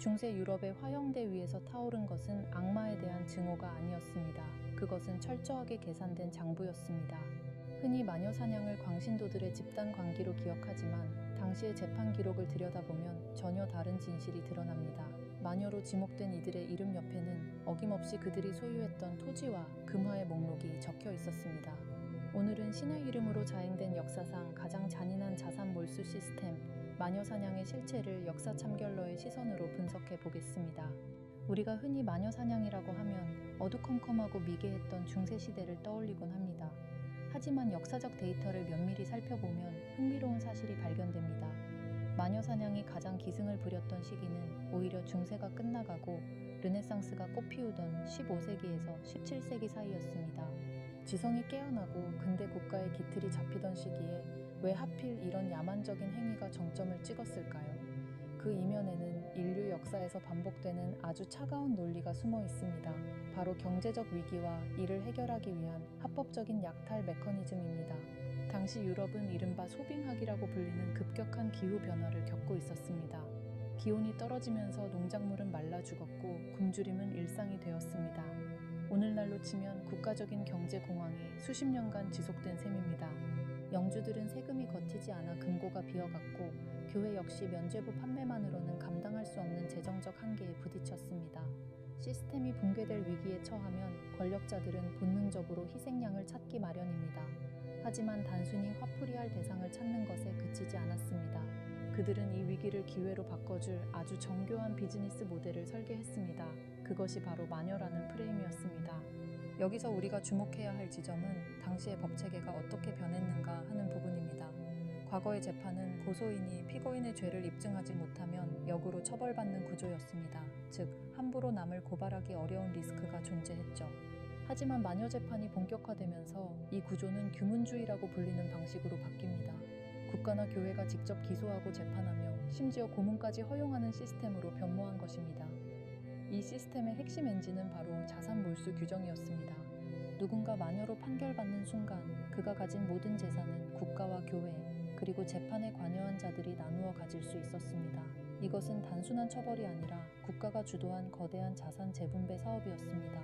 중세 유럽의 화형대 위에서 타오른 것은 악마에 대한 증오가 아니었습니다. 그것은 철저하게 계산된 장부였습니다. 흔히 마녀사냥을 광신도들의 집단 관기로 기억하지만 당시의 재판 기록을 들여다보면 전혀 다른 진실이 드러납니다. 마녀로 지목된 이들의 이름 옆에는 어김없이 그들이 소유했던 토지와 금화의 목록이 적혀 있었습니다. 오늘은 신의 이름으로 자행된 역사상 가장 잔인한 자산 몰수 시스템, 마녀사냥의 실체를 역사 참결러의 시선으로 분석해 보겠습니다. 우리가 흔히 마녀사냥이라고 하면 어두컴컴하고 미개했던 중세시대를 떠올리곤 합니다. 하지만 역사적 데이터를 면밀히 살펴보면 흥미로운 사실이 발견됩니다. 마녀사냥이 가장 기승을 부렸던 시기는 오히려 중세가 끝나가고 르네상스가 꽃피우던 15세기에서 17세기 사이였습니다. 지성이 깨어나고 근대 국가의 기틀이 잡히던 시기에 왜 하필 이런 야만적인 행위가 정점을 찍었을까요? 그 이면에는 인류 역사에서 반복되는 아주 차가운 논리가 숨어 있습니다. 바로 경제적 위기와 이를 해결하기 위한 합법적인 약탈 메커니즘입니다. 당시 유럽은 이른바 소빙학이라고 불리는 급격한 기후변화를 겪고 있었습니다. 기온이 떨어지면서 농작물은 말라 죽었고 굶주림은 일상이 되었습니다. 오늘날로 치면 국가적인 경제 공황이 수십 년간 지속된 셈입니다. 영주들은 세금이 거치지 않아 금고가 비어갔고 교회 역시 면죄부 판매만으로는 감당할 수 없는 재정적 한계에 부딪혔습니다. 시스템이 붕괴될 위기에 처하면 권력자들은 본능적으로 희생양을 찾기 마련입니다. 하지만 단순히 화풀이할 대상을 찾는 것에 그치지 않았습니다. 그들은 이 위기를 기회로 바꿔줄 아주 정교한 비즈니스 모델을 설계했습니다. 그것이 바로 마녀라는 프레임이었습니다. 여기서 우리가 주목해야 할 지점은 당시의 법체계가 어떻게 변했는가 하는 부분입니다. 과거의 재판은 고소인이 피고인의 죄를 입증하지 못하면 역으로 처벌받는 구조였습니다. 즉, 함부로 남을 고발하기 어려운 리스크가 존재했죠. 하지만 마녀 재판이 본격화되면서 이 구조는 규문주의라고 불리는 방식으로 바뀝니다. 국가나 교회가 직접 기소하고 재판하며 심지어 고문까지 허용하는 시스템으로 변모한 것입니다. 이 시스템의 핵심 엔진은 바로 자산 몰수 규정이었습니다. 누군가 마녀로 판결받는 순간 그가 가진 모든 재산은 국가와 교회, 그리고 재판에 관여한 자들이 나누어 가질 수 있었습니다. 이것은 단순한 처벌이 아니라 국가가 주도한 거대한 자산 재분배 사업이었습니다.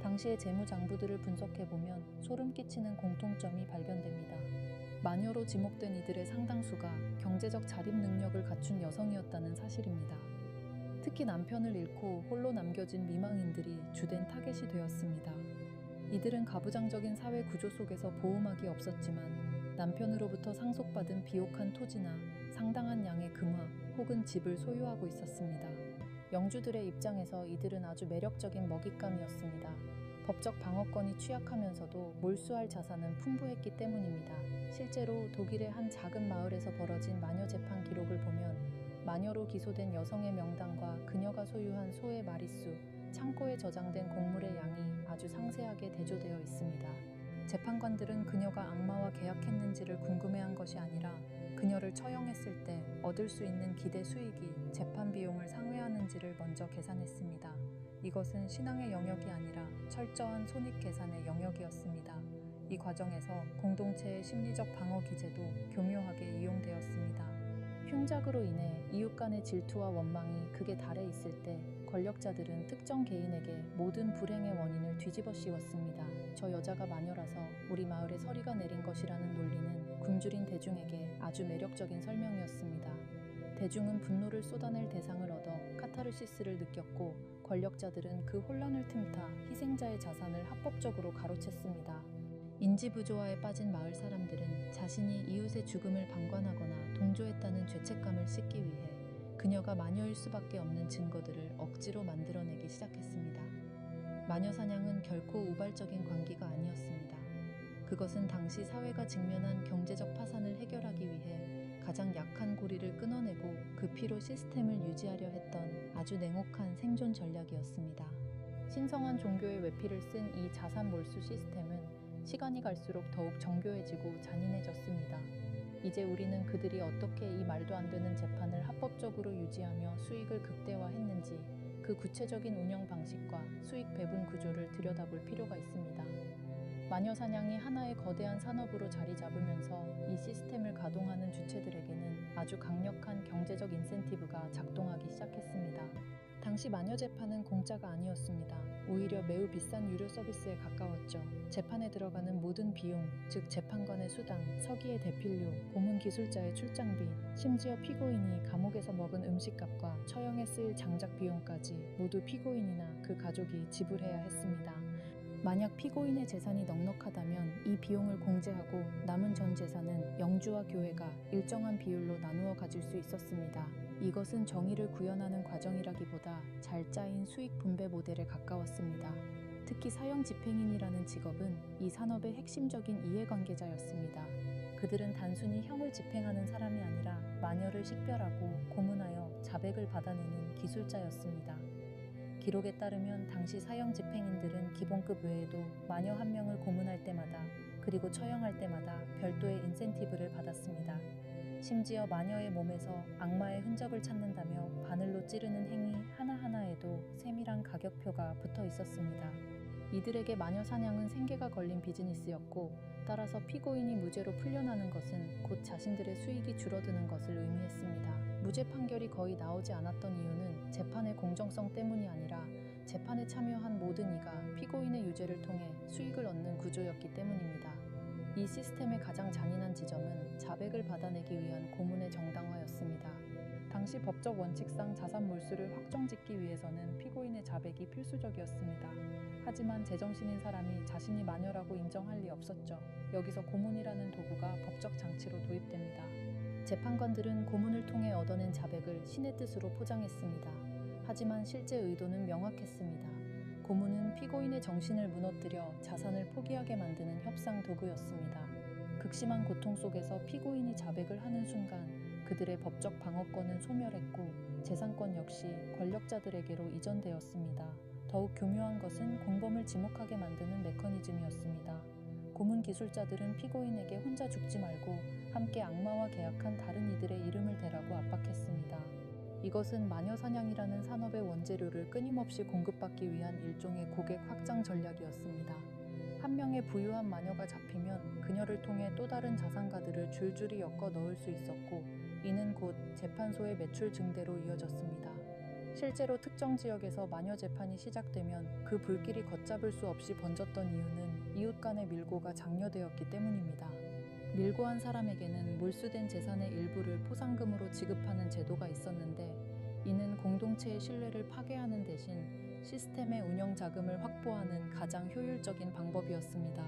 당시의 재무장부들을 분석해보면 소름 끼치는 공통점이 발견됩니다. 마녀로 지목된 이들의 상당수가 경제적 자립 능력을 갖춘 여성이었다는 사실입니다. 특히 남편을 잃고 홀로 남겨진 미망인들이 주된 타겟이 되었습니다. 이들은 가부장적인 사회 구조 속에서 보호막이 없었지만 남편으로부터 상속받은 비옥한 토지나 상당한 양의 금화 혹은 집을 소유하고 있었습니다. 영주들의 입장에서 이들은 아주 매력적인 먹잇감이었습니다. 법적 방어권이 취약하면서도 몰수할 자산은 풍부했기 때문입니다. 실제로 독일의 한 작은 마을에서 벌어진 마녀 재판 기록을 보면 마녀로 기소된 여성의 명단과 그녀가 소유한 소의 마리수, 창고에 저장된 곡물의 양이 아주 상세하게 대조되어 있습니다. 재판관들은 그녀가 악마와 계약했는지를 궁금해한 것이 아니라 그녀를 처형했을 때 얻을 수 있는 기대 수익이 재판 비용을 상회하는지를 먼저 계산했습니다. 이것은 신앙의 영역이 아니라 철저한 손익 계산의 영역이었습니다. 이 과정에서 공동체의 심리적 방어 기제도 교묘하게 이용되었습니다. 흉작으로 인해 이웃 간의 질투와 원망이 극에 달해 있을 때 권력자들은 특정 개인에게 모든 불행의 원인을 뒤집어 씌웠습니다. 저 여자가 마녀라서 우리 마을에 서리가 내린 것이라는 논리는 굶주린 대중에게 아주 매력적인 설명이었습니다. 대중은 분노를 쏟아낼 대상을 얻어 카타르시스를 느꼈고 권력자들은 그 혼란을 틈타 희생자의 자산을 합법적으로 가로챘습니다. 인지부조화에 빠진 마을 사람들은 자신이 이웃의 죽음을 방관하거나 동조했다는 죄책감을 씻기 위해 그녀가 마녀일 수밖에 없는 증거들을 억지로 만들어내기 시작했습니다. 마녀 사냥은 결코 우발적인 관기가 아니었습니다. 그것은 당시 사회가 직면한 경제적 파산을 해결하기 위해 가장 약한 고리를 끊어내고 그 피로 시스템을 유지하려 했던 아주 냉혹한 생존 전략이었습니다. 신성한 종교의 외피를 쓴 이 자산 몰수 시스템은 시간이 갈수록 더욱 정교해지고 잔인해졌습니다. 이제 우리는 그들이 어떻게 이 말도 안 되는 재판을 합법적으로 유지하며 수익을 극대화했는지 그 구체적인 운영 방식과 수익 배분 구조를 들여다볼 필요가 있습니다. 마녀 사냥이 하나의 거대한 산업으로 자리 잡으면서 이 시스템을 가동하는 주체들에게는 아주 강력한 경제적 인센티브가 작동하기 시작했습니다. 당시 마녀 재판은 공짜가 아니었습니다. 오히려 매우 비싼 유료 서비스에 가까웠죠. 재판에 들어가는 모든 비용, 즉 재판관의 수당, 서기의 대필료, 고문 기술자의 출장비, 심지어 피고인이 감옥에서 먹은 음식값과 처형에 쓰일 장작 비용까지 모두 피고인이나 그 가족이 지불해야 했습니다. 만약 피고인의 재산이 넉넉하다면 이 비용을 공제하고 남은 전 재산은 영주와 교회가 일정한 비율로 나누어 가질 수 있었습니다. 이것은 정의를 구현하는 과정이라기보다 잘 짜인 수익 분배 모델에 가까웠습니다. 특히 사형 집행인이라는 직업은 이 산업의 핵심적인 이해관계자였습니다. 그들은 단순히 형을 집행하는 사람이 아니라 마녀를 식별하고 고문하여 자백을 받아내는 기술자였습니다. 기록에 따르면 당시 사형 집행인들은 기본급 외에도 마녀 한 명을 고문할 때마다 그리고 처형할 때마다 별도의 인센티브를 받았습니다. 심지어 마녀의 몸에서 악마의 흔적을 찾는다며 바늘로 찌르는 행위 하나하나에도 세밀한 가격표가 붙어 있었습니다. 이들에게 마녀 사냥은 생계가 걸린 비즈니스였고, 따라서 피고인이 무죄로 풀려나는 것은 곧 자신들의 수익이 줄어드는 것을 의미했습니다. 무죄 판결이 거의 나오지 않았던 이유는 재판의 공정성 때문이 아니라 재판에 참여한 모든 이가 피고인의 유죄를 통해 수익을 얻는 구조였기 때문입니다. 이 시스템의 가장 잔인한 지점은 자백을 받아내기 위한 고문의 정당화였습니다. 당시 법적 원칙상 자산 몰수를 확정짓기 위해서는 피고인의 자백이 필수적이었습니다. 하지만 제정신인 사람이 자신이 마녀라고 인정할 리 없었죠. 여기서 고문이라는 도구가 법적 장치로 도입됩니다. 재판관들은 고문을 통해 얻어낸 자백을 신의 뜻으로 포장했습니다. 하지만 실제 의도는 명확했습니다. 고문은 피고인의 정신을 무너뜨려 자산을 포기하게 만드는 협상 도구였습니다. 극심한 고통 속에서 피고인이 자백을 하는 순간 그들의 법적 방어권은 소멸했고 재산권 역시 권력자들에게로 이전되었습니다. 더욱 교묘한 것은 공범을 지목하게 만드는 메커니즘이었습니다. 고문 기술자들은 피고인에게 혼자 죽지 말고 함께 악마와 계약한 다른 이들의 이름을 대라고 압박했습니다. 이것은 마녀 사냥이라는 산업의 원재료를 끊임없이 공급받기 위한 일종의 고객 확장 전략이었습니다. 한 명의 부유한 마녀가 잡히면 그녀를 통해 또 다른 자산가들을 줄줄이 엮어 넣을 수 있었고, 이는 곧 재판소의 매출 증대로 이어졌습니다. 실제로 특정 지역에서 마녀 재판이 시작되면 그 불길이 걷잡을 수 없이 번졌던 이유는 이웃 간의 밀고가 장려되었기 때문입니다. 밀고한 사람에게는 몰수된 재산의 일부를 포상금으로 지급하는 제도가 있었는데, 이는 공동체의 신뢰를 파괴하는 대신 시스템의 운영 자금을 확보하는 가장 효율적인 방법이었습니다.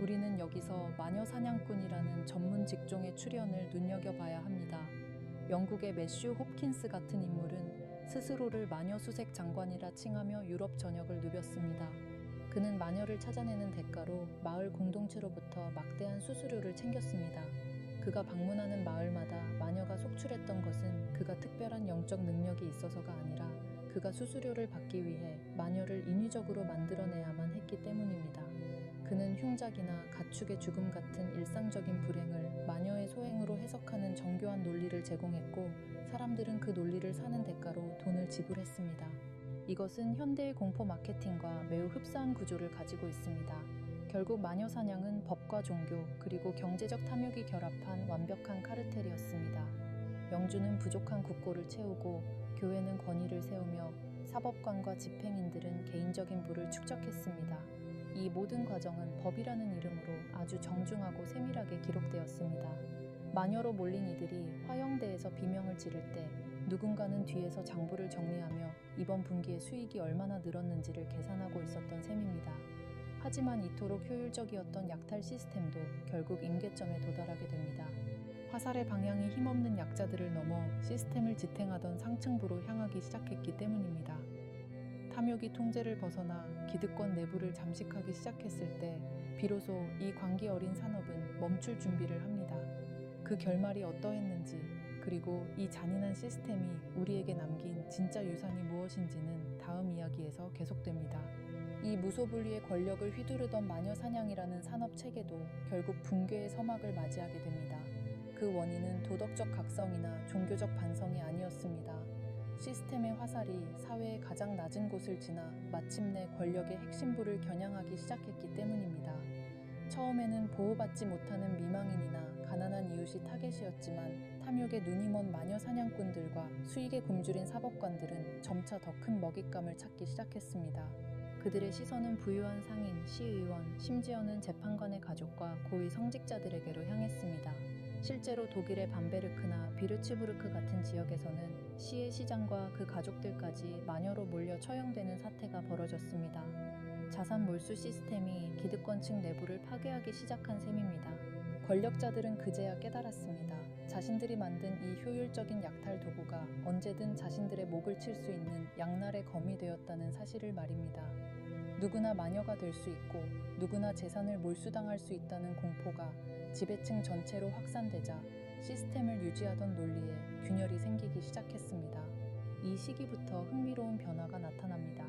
우리는 여기서 마녀 사냥꾼이라는 전문 직종의 출현을 눈여겨봐야 합니다. 영국의 매슈 홉킨스 같은 인물은 스스로를 마녀 수색 장관이라 칭하며 유럽 전역을 누볐습니다. 그는 마녀를 찾아내는 대가로 마을 공동체로부터 막대한 수수료를 챙겼습니다. 그가 방문하는 마을마다 마녀가 속출했던 것은 그가 특별한 영적 능력이 있어서가 아니라 그가 수수료를 받기 위해 마녀를 인위적으로 만들어내야만 했기 때문입니다. 그는 흉작이나 가축의 죽음 같은 일상적인 불행을 마녀의 소행으로 해석하는 정교한 논리를 제공했고, 사람들은 그 논리를 사는 대가로 돈을 지불했습니다. 이것은 현대의 공포 마케팅과 매우 흡사한 구조를 가지고 있습니다. 결국 마녀 사냥은 법과 종교 그리고 경제적 탐욕이 결합한 완벽한 카르텔이었습니다. 영주는 부족한 국고를 채우고 교회는 권위를 세우며 사법관과 집행인들은 개인적인 부를 축적했습니다. 이 모든 과정은 법이라는 이름으로 아주 정중하고 세밀하게 기록되었습니다. 마녀로 몰린 이들이 화영대에서 비명을 지를 때 누군가는 뒤에서 장부를 정리하며 이번 분기에 수익이 얼마나 늘었는지를 계산하고 있었던 셈입니다. 하지만 이토록 효율적이었던 약탈 시스템도 결국 임계점에 도달하게 됩니다. 화살의 방향이 힘없는 약자들을 넘어 시스템을 지탱하던 상층부로 향하기 시작했기 때문입니다. 탐욕이 통제를 벗어나 기득권 내부를 잠식하기 시작했을 때 비로소 이 광기 어린 산업은 멈출 준비를 합니다. 그 결말이 어떠했는지, 그리고 이 잔인한 시스템이 우리에게 남긴 진짜 유산이 무엇인지는 다음 이야기에서 계속됩니다. 이 무소불위의 권력을 휘두르던 마녀 사냥이라는 산업 체계도 결국 붕괴의 서막을 맞이하게 됩니다. 그 원인은 도덕적 각성이나 종교적 반성이 아니었습니다. 시스템의 화살이 사회의 가장 낮은 곳을 지나 마침내 권력의 핵심부를 겨냥하기 시작했기 때문입니다. 처음에는 보호받지 못하는 미망인이나 가난한 이웃이 타겟이었지만 탐욕에 눈이 먼 마녀 사냥꾼들과 수익에 굶주린 사법관들은 점차 더 큰 먹잇감을 찾기 시작했습니다. 그들의 시선은 부유한 상인, 시의원, 심지어는 재판관의 가족과 고위 성직자들에게로 향했습니다. 실제로 독일의 밤베르크나 비르츠부르크 같은 지역에서는 시의 시장과 그 가족들까지 마녀로 몰려 처형되는 사태가 벌어졌습니다. 자산 몰수 시스템이 기득권층 내부를 파괴하기 시작한 셈입니다. 권력자들은 그제야 깨달았습니다. 자신들이 만든 이 효율적인 약탈 도구가 언제든 자신들의 목을 칠 수 있는 양날의 검이 되었다는 사실을 말입니다. 누구나 마녀가 될 수 있고 누구나 재산을 몰수당할 수 있다는 공포가 지배층 전체로 확산되자 시스템을 유지하던 논리에 균열이 생기기 시작했습니다. 이 시기부터 흥미로운 변화가 나타납니다.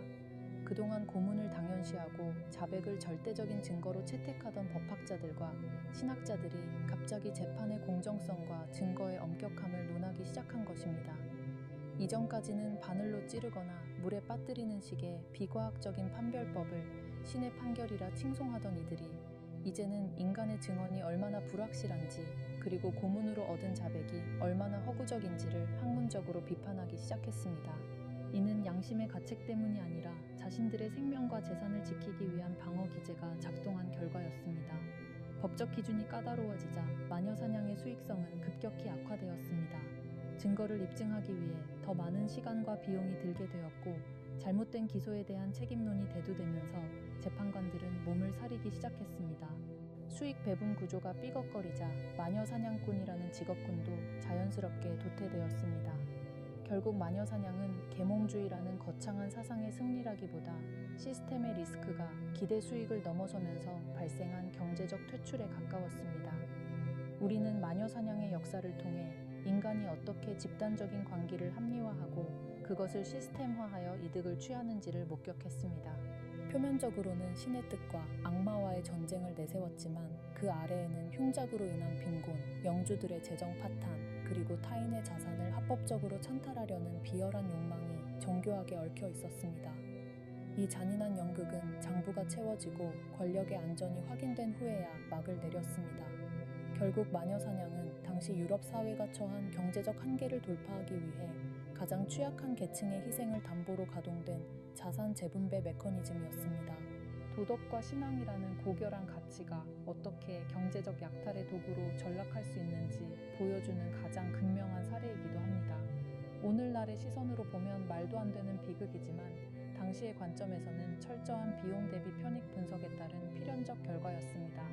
그동안 고문을 당연시하고 자백을 절대적인 증거로 채택하던 법학자들과 신학자들이 갑자기 재판의 공정성과 증거의 엄격함을 논하기 시작한 것입니다. 이전까지는 바늘로 찌르거나 물에 빠뜨리는 식의 비과학적인 판별법을 신의 판결이라 칭송하던 이들이 이제는 인간의 증언이 얼마나 불확실한지 그리고 고문으로 얻은 자백이 얼마나 허구적인지를 학문적으로 비판하기 시작했습니다. 이는 양심의 가책 때문이 아니라 자신들의 생명과 재산을 지키기 위한 방어 기제가 작동한 결과였습니다. 법적 기준이 까다로워지자 마녀 사냥의 수익성은 급격히 악화되었습니다. 증거를 입증하기 위해 더 많은 시간과 비용이 들게 되었고 잘못된 기소에 대한 책임론이 대두되면서 재판관들은 몸을 사리기 시작했습니다. 수익 배분 구조가 삐걱거리자 마녀 사냥꾼이라는 직업군도 자연스럽게 도태되었습니다. 결국 마녀 사냥은 계몽주의라는 거창한 사상의 승리라기보다 시스템의 리스크가 기대 수익을 넘어서면서 발생한 경제적 퇴출에 가까웠습니다. 우리는 마녀 사냥의 역사를 통해 인간이 어떻게 집단적인 관계를 합리화하고 그것을 시스템화하여 이득을 취하는지를 목격했습니다. 표면적으로는 신의 뜻과 악마와의 전쟁을 내세웠지만 그 아래에는 흉작으로 인한 빈곤, 영주들의 재정 파탄, 그리고 타인의 자산을 합법적으로 찬탈하려는 비열한 욕망이 정교하게 얽혀 있었습니다. 이 잔인한 연극은 장부가 채워지고 권력의 안전이 확인된 후에야 막을 내렸습니다. 결국 마녀 사냥은 당시 유럽 사회가 처한 경제적 한계를 돌파하기 위해 가장 취약한 계층의 희생을 담보로 가동된 자산 재분배 메커니즘이었습니다. 도덕과 신앙이라는 고결한 가치가 어떻게 경제적 약탈의 도구로 전락할 수 있는지 보여주는 가장 극명한 사례이기도 합니다. 오늘날의 시선으로 보면 말도 안 되는 비극이지만 당시의 관점에서는 철저한 비용 대비 편익 분석에 따른 필연적 결과였습니다.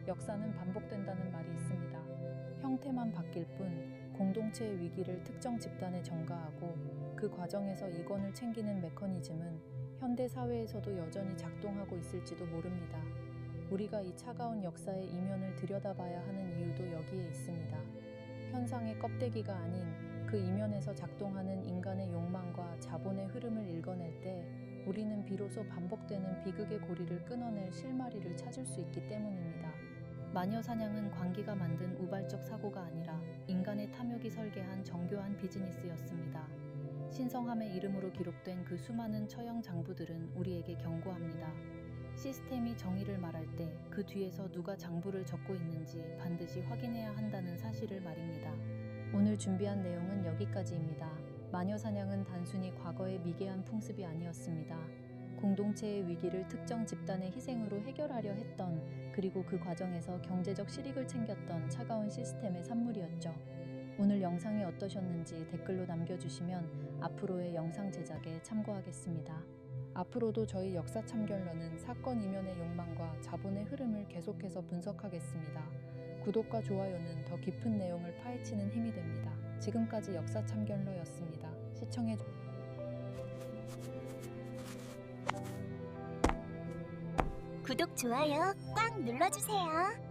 역사는 반복된다는 말이 있습니다. 형태만 바뀔 뿐 공동체의 위기를 특정 집단에 전가하고 그 과정에서 이권을 챙기는 메커니즘은 현대 사회에서도 여전히 작동하고 있을지도 모릅니다. 우리가 이 차가운 역사의 이면을 들여다봐야 하는 이유도 여기에 있습니다. 현상의 껍데기가 아닌 그 이면에서 작동하는 인간의 욕망과 자본의 흐름을 읽어낼 때 우리는 비로소 반복되는 비극의 고리를 끊어낼 실마리를 찾을 수 있기 때문입니다. 마녀 사냥은 광기가 만든 우발적 사고가 아니라 인간의 탐욕이 설계한 정교한 비즈니스였습니다. 신성함의 이름으로 기록된 그 수많은 처형 장부들은 우리에게 경고합니다. 시스템이 정의를 말할 때 그 뒤에서 누가 장부를 적고 있는지 반드시 확인해야 한다는 사실을 말입니다. 오늘 준비한 내용은 여기까지입니다. 마녀 사냥은 단순히 과거의 미개한 풍습이 아니었습니다. 공동체의 위기를 특정 집단의 희생으로 해결하려 했던, 그리고 그 과정에서 경제적 실익을 챙겼던 차가운 시스템의 산물이었죠. 오늘 영상이 어떠셨는지 댓글로 남겨주시면 앞으로의 영상 제작에 참고하겠습니다. 앞으로도 저희 역사 참견러는 사건 이면의 욕망과 자본의 흐름을 계속해서 분석하겠습니다. 구독과 좋아요는 더 깊은 내용을 파헤치는 힘이 됩니다. 지금까지 역사 참견러였습니다. 구독, 좋아요 꽉 눌러주세요.